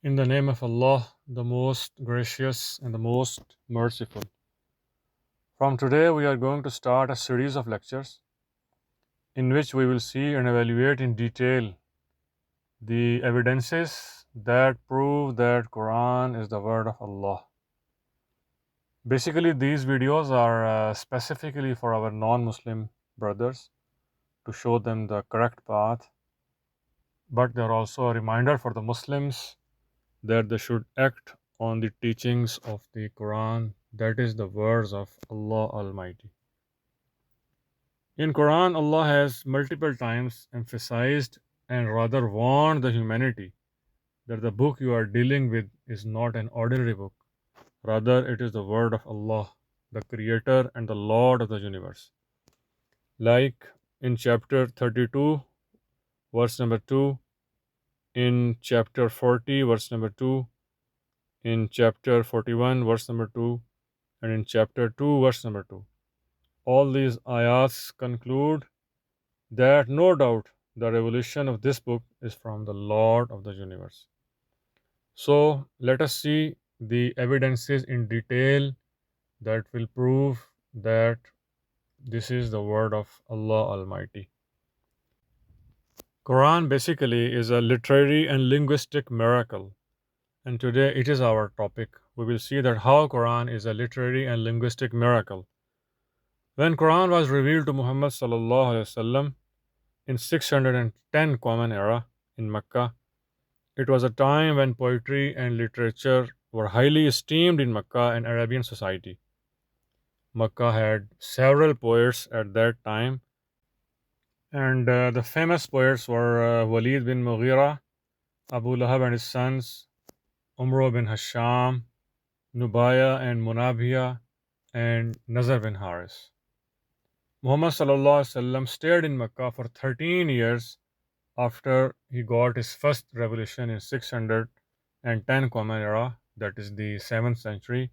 In the name of Allah, the most gracious and the most merciful. From today, we are going to start a series of lectures in which we will see and evaluate in detail the evidences that prove that Quran is the word of Allah. Basically, these videos are specifically for our non-Muslim brothers to show them the correct path, but they're also a reminder for the Muslims that they should act on the teachings of the Quran, that is the words of Allah Almighty. In Quran, Allah has multiple times emphasized and rather warned the humanity that the book you are dealing with is not an ordinary book. Rather, it is the word of Allah, the Creator and the Lord of the universe. Like in chapter 32, verse number 2, in chapter 40, verse number 2, in chapter 41, verse number 2, and in chapter 2, verse number 2. All these ayats conclude that no doubt the revelation of this book is from the Lord of the universe. So let us see the evidences in detail that will prove that this is the word of Allah Almighty. Quran basically is a literary and linguistic miracle, and today it is our topic. We will see that how Quran is a literary and linguistic miracle. When Quran was revealed to Muhammad sallallahu alaihi wasallam in 610 Common Era in Mecca, it was a time when poetry and literature were highly esteemed in Mecca and Arabian society. Mecca had several poets at that time, and the famous poets were Walid bin Mughira, Abu Lahab and his sons, Umro bin Hasham, Nubaya and Munabhiya, and Nazar bin Haris. Muhammad sallallahu alaihi wasallam stayed in Mecca for 13 years after he got his first revelation in 610 Common Era, that is the 7th century,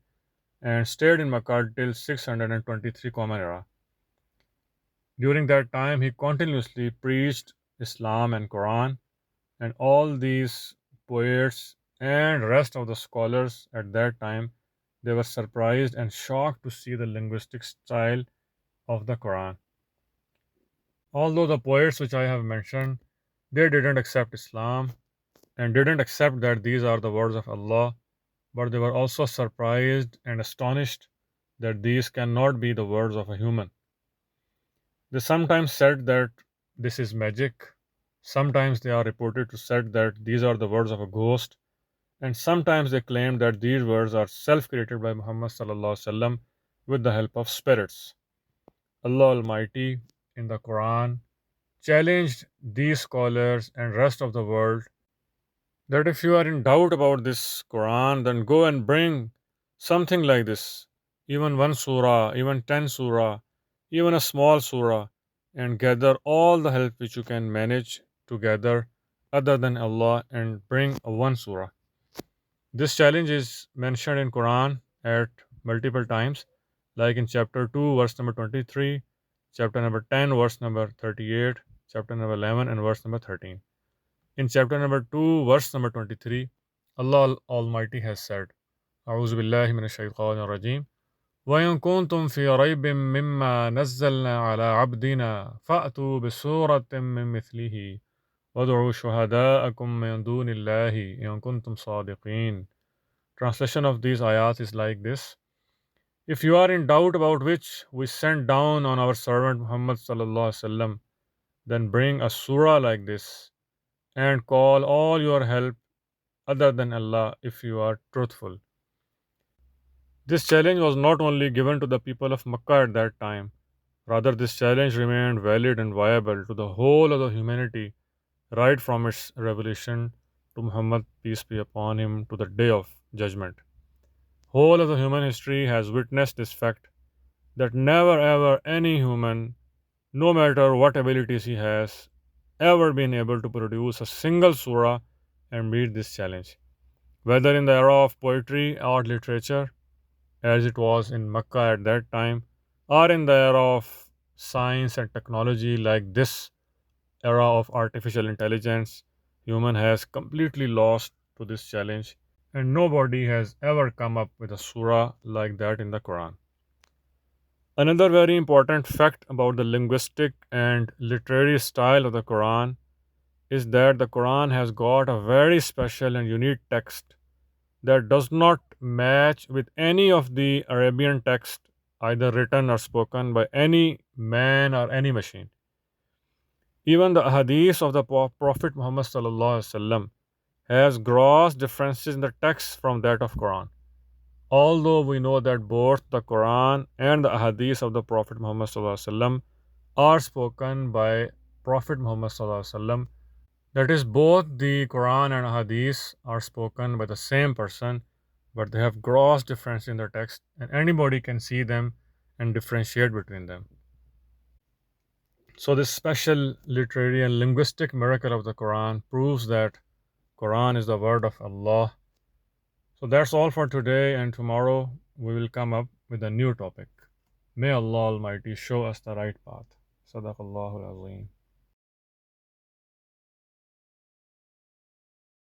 and stayed in Mecca till 623 Common Era. During that time, he continuously preached Islam and Quran, and all these poets and rest of the scholars at that time, they were surprised and shocked to see the linguistic style of the Quran. Although the poets which I have mentioned, they didn't accept Islam and didn't accept that these are the words of Allah, but they were also surprised and astonished that these cannot be the words of a human. They sometimes said that this is magic, sometimes they are reported to said that these are the words of a ghost, and sometimes they claim that these words are self-created by Muhammad sallallahu alaihi wasallam with the help of spirits. Allah Almighty in the Quran challenged these scholars and rest of the world that if you are in doubt about this Quran, then go and bring something like this, even one surah, even 10 surah, even a small surah, and gather all the help which you can manage together other than Allah and bring a one surah. This challenge is mentioned in Quran at multiple times, like in chapter 2, verse number 23, chapter number 10, verse number 38, chapter number 11, and verse number 13. In chapter number 2, verse number 23, Allah Almighty has said, أعوذ بالله من الشيطان الرجيم وإن كنتم في ريب مما نزلنا على عبدنا فأتوا بسورة من مثله وادعوا شهداءكم من دون الله إن كنتم صادقين. Translation of these ayat is like this: if you are in doubt about which we sent down on our servant Muhammad sallallahu alaihi wasallam, then bring a surah like this and call all your help other than Allah if you are truthful. This challenge was not only given to the people of Makkah at that time, rather, this challenge remained valid and viable to the whole of the humanity right from its revelation to Muhammad, peace be upon him, to the day of judgment. Whole of the human history has witnessed this fact that never ever any human, no matter what abilities he has, ever been able to produce a single surah and meet this challenge. Whether in the era of poetry or literature, as it was in Makkah at that time, or in the era of science and technology like this era of artificial intelligence, human has completely lost to this challenge, and nobody has ever come up with a surah like that in the Quran. Another very important fact about the linguistic and literary style of the Quran is that the Quran has got a very special and unique text that does not match with any of the Arabian text, either written or spoken by any man or any machine. Even the hadith of the Prophet Muhammad sallallahu alaihi wasallam has gross differences in the text from that of Quran. Although we know that both the Quran and the hadith of the Prophet Muhammad sallallahu alaihi wasallam are spoken by Prophet Muhammad sallallahu alaihi wasallam, that is, both the Quran and hadith are spoken by the same person, but they have gross difference in the text, and anybody can see them and differentiate between them. So this special literary and linguistic miracle of the Quran proves that Quran is the word of Allah. So that's all for today, and tomorrow we will come up with a new topic. May Allah Almighty show us the right path. Sadaqallahu Azim.